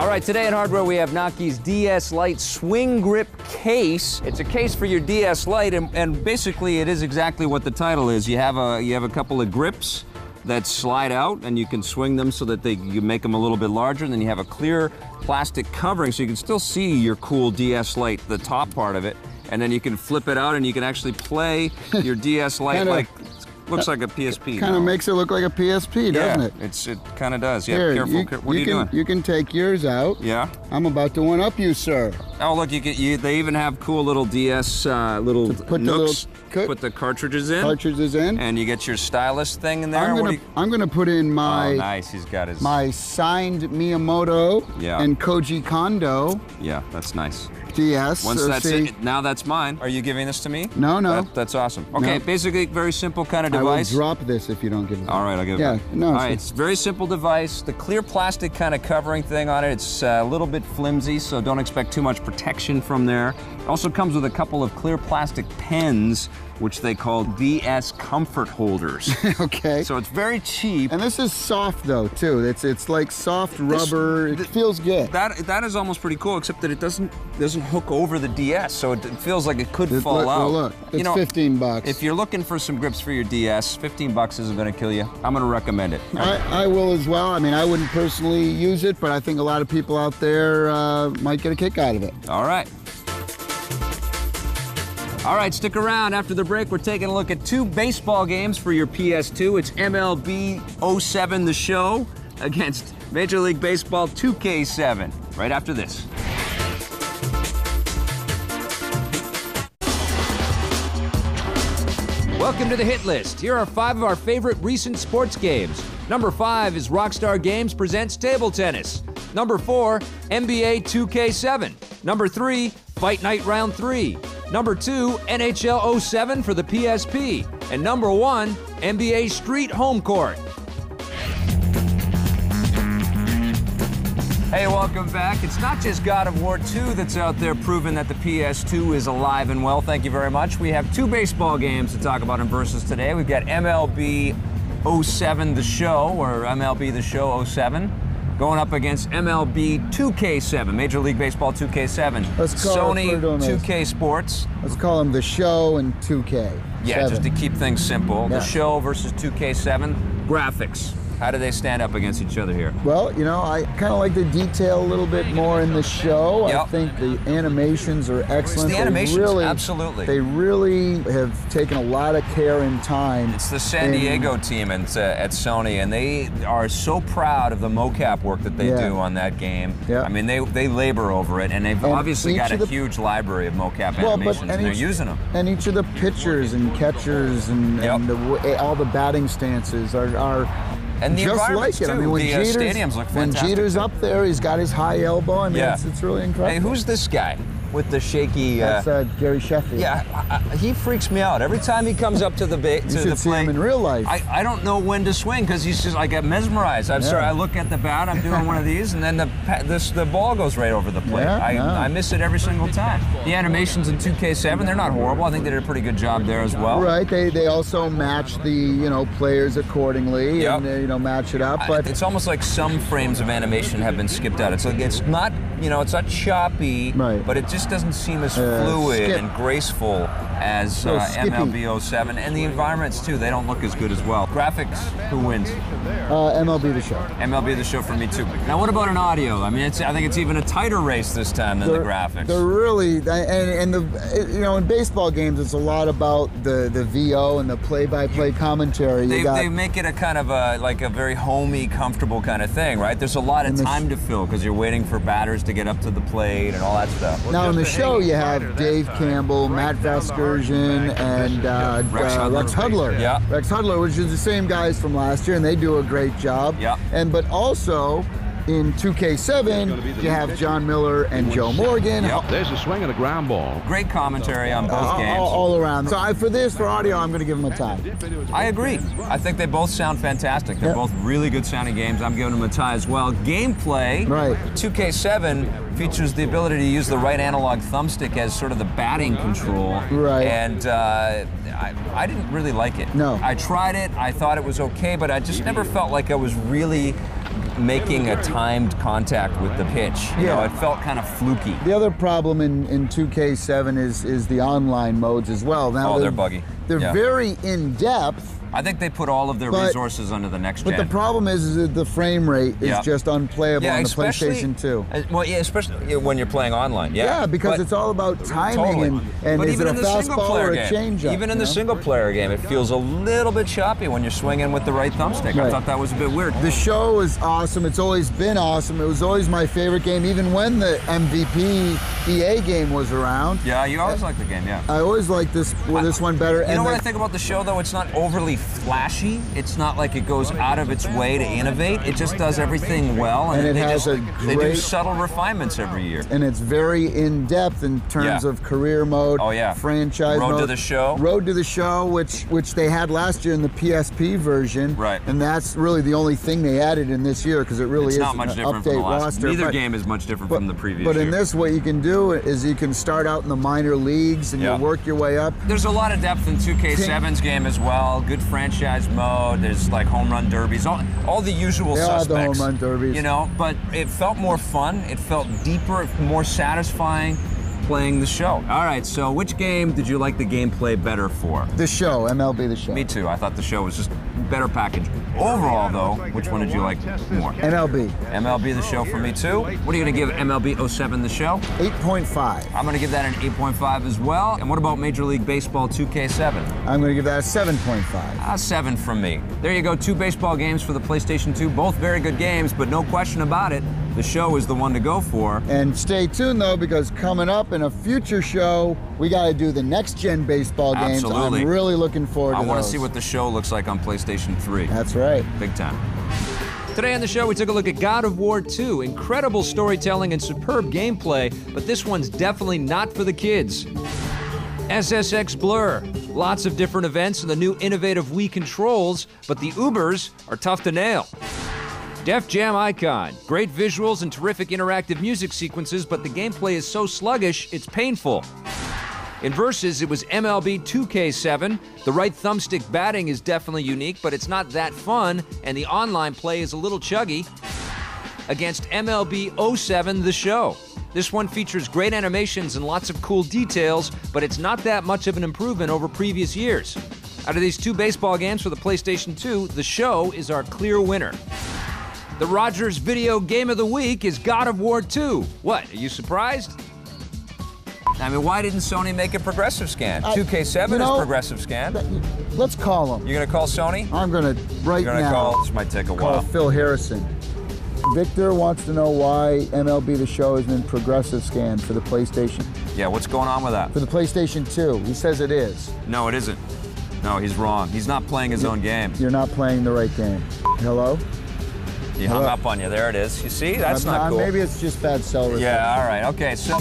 All right, today in hardware we have Naki's DS Lite Swing Grip Case. It's a case for your DS Lite, and basically it is exactly what the title is. You have a couple of grips that slide out, and you can swing them so that you make them a little bit larger, and then you have a clear plastic covering so you can still see your cool DS Lite, the top part of it, and then you can flip it out and you can actually play your DS Lite like, looks like a PSP. Kind of makes it look like a PSP, doesn't it? It kind of does. Yeah, Here, careful. What are you doing? You can take yours out. Yeah. I'm about to one-up you, sir. Oh, look, they even have cool little DS little nooks. Put the cartridges in. And you get your stylus thing in there. I'm gonna put in my. Oh, nice. He's got his. My signed Miyamoto and Koji Kondo. Yeah, that's nice. DS. Once that's it, now that's mine. Are you giving this to me? No. That's awesome. Okay, basically very simple kind of device. I will drop this if you don't give it. All right, I'll give it. Yeah, no. All right, it's a very simple device. The clear plastic kind of covering thing on it. It's a little bit flimsy, so don't expect too much protection from there. It also comes with a couple of clear plastic pens, which they call DS comfort holders. Okay. So it's very cheap. And this is soft though too. It's like soft rubber. It feels good. That is almost pretty cool, except that it doesn't hook over the DS, so it feels like it could fall out. Well, look, it's $15. If you're looking for some grips for your DS, $15 isn't going to kill you. I'm going to recommend it. I will as well. I mean, I wouldn't personally use it, but I think a lot of people out there might get a kick out of it. All right. All right, stick around. After the break, we're taking a look at 2 baseball games for your PS2. It's MLB 07 The Show against Major League Baseball 2K7. Right after this. Welcome to the Hit List. Here are 5 of our favorite recent sports games. Number 5 is Rockstar Games presents Table Tennis. Number 4, NBA 2K7. Number 3, Fight Night Round 3. Number 2, NHL 07 for the PSP. And number 1, NBA Street Home Court. Hey, welcome back. It's not just God of War 2 that's out there proving that the PS2 is alive and well. Thank you very much. We have 2 baseball games to talk about in Versus today. We've got MLB 07 The Show, or MLB The Show 07. Going up against MLB 2K7, Major League Baseball 2K7. Sony 2K Sports. Let's call them The Show and 2K. Yeah, just to keep things simple. Yeah. The Show versus 2K7. Graphics. How do they stand up against each other here? Well, you know, I kind of like the detail a little bit more in The Show. Yep. I think the animations are excellent. It's the animations, absolutely. They really have taken a lot of care and time. It's the San Diego team at Sony, and they are so proud of the mocap work that they do on that game. Yeah. I mean, they labor over it, and they've obviously got a huge library of mocap animations, and they're using them. And each of the pitchers and catchers and all the batting stances are and the just like it. Too. I mean, when stadiums look fantastic. When Jeter's up there, he's got his high elbow. I mean, it's really incredible. Hey, who's this guy with the shaky? That's Gary Sheffield. Yeah, he freaks me out every time he comes up to the plate. You should see him in real life. I don't know when to swing because he's just, I get mesmerized. I'm sorry, I look at the bat, I'm doing one of these, and then the ball goes right over the plate. I miss it every single time. The animations in 2K7, they're not horrible. I think they did a pretty good job there as well. Right. They also match the players accordingly and match it up. But it's almost like some frames of animation have been skipped out. It's like it's not it's not choppy, but it just doesn't seem as fluid and graceful as MLB 07. And the environments too, they don't look as good as well. Graphics, who wins? MLB The Show. MLB The Show for me too. Now what about an audio? I mean, I think it's even a tighter race this time than the graphics. They're really, and in baseball games, it's a lot about the VO and the play-by-play commentary. They make it a kind of like a very homey, comfortable kind of thing, right? There's a lot of time to fill because you're waiting for batters to get up to the plate and all that stuff. Now in the show, you have Dave Campbell, Matt Vasgersian, and Rex Hudler. Yeah. Rex Hudler, which is the same guys from last year, and they do a great job. Yeah. But also in 2K7, you have John Miller and Joe Morgan. Yep. There's a swing and a ground ball. Great commentary on both games. All around. So for audio, I'm going to give them a tie. I agree. I think they both sound fantastic. They're both really good sounding games. I'm giving them a tie as well. Gameplay, 2K7 features the ability to use the right analog thumbstick as sort of the batting control. Right. And I didn't really like it. No. I tried it. I thought it was okay, but I just never felt like I was really making a timed contact with the pitch. You know, it felt kind of fluky. The other problem in 2K7 is the online modes as well. Now they're buggy. They're very in-depth. I think they put all of their resources under the next gen. But the problem is that the frame rate is just unplayable on the PlayStation 2. Well, yeah, especially when you're playing online. Yeah, because it's all about timing and is it a fastball or a changeup? Even in the single-player game, it feels a little bit choppy when you're swinging with the right thumbstick. I thought that was a bit weird. The show is awesome. It's always been awesome. It was always my favorite game, even when the MVP EA game was around. Yeah, you always liked the game, yeah. I always liked this one better. You know what I think about the show, though? It's not overly flashy. It's not like it goes out of its way to innovate. It just does everything well, and they do subtle refinements every year. And it's very in-depth in terms of career mode, franchise mode. Road to the Show. Road to the Show, which they had last year in the PSP version. Right. And that's really the only thing they added in this year, because it really is not much different from the last roster. Neither game is much different from the previous year. But in this, what you can do is you can start out in the minor leagues and you work your way up. There's a lot of depth in 2K7's game as well. Good franchise mode. There's like home run derbies, all the usual suspects. The home run derbies. You know, but it felt more fun. It felt deeper, more satisfying playing the show. All right, so which game did you like the gameplay better for? The Show, MLB The Show. Me too. I thought the show was just better packaged. Overall, though, which one did you like more? MLB. MLB The Show for me too. What are you going to give MLB 07 The Show? 8.5. I'm going to give that an 8.5 as well. And what about Major League Baseball 2K7? I'm going to give that a 7.5. 7 from me. There you go, 2 baseball games for the PlayStation 2. Both very good games, but no question about it, the show is the one to go for. And stay tuned, though, because coming up in a future show, we got to do the next-gen baseball games. Absolutely. I'm really looking forward to those. I want to see what the show looks like on PlayStation 3. That's right. Big time. Today on the show, we took a look at God of War 2. Incredible storytelling and superb gameplay, but this one's definitely not for the kids. SSX Blur. Lots of different events and the new innovative Wii controls, but the Ubers are tough to nail. Def Jam Icon. Great visuals and terrific interactive music sequences, but the gameplay is so sluggish, it's painful. In Versus, it was MLB 2K7. The right thumbstick batting is definitely unique, but it's not that fun, and the online play is a little chuggy. Against MLB 07 The Show. This one features great animations and lots of cool details, but it's not that much of an improvement over previous years. Out of these 2 baseball games for the PlayStation 2, The Show is our clear winner. The Rogers Video Game of the Week is God of War 2. What, are you surprised? I mean, why didn't Sony make a progressive scan? 2K7 is progressive scan. Let's call him. You're going to call Sony? I'm going to You're going to call, this might take a while. Call Phil Harrison. Victor wants to know why MLB The Show isn't in progressive scan for the PlayStation. Yeah, what's going on with that? For the PlayStation 2. He says it is. No, it isn't. No, he's wrong. He's not playing his own game. You're not playing the right game. Hello? He hung up on you. There it is. You see? That's not cool. Maybe it's just bad cell reception. Yeah, all right. Okay, so...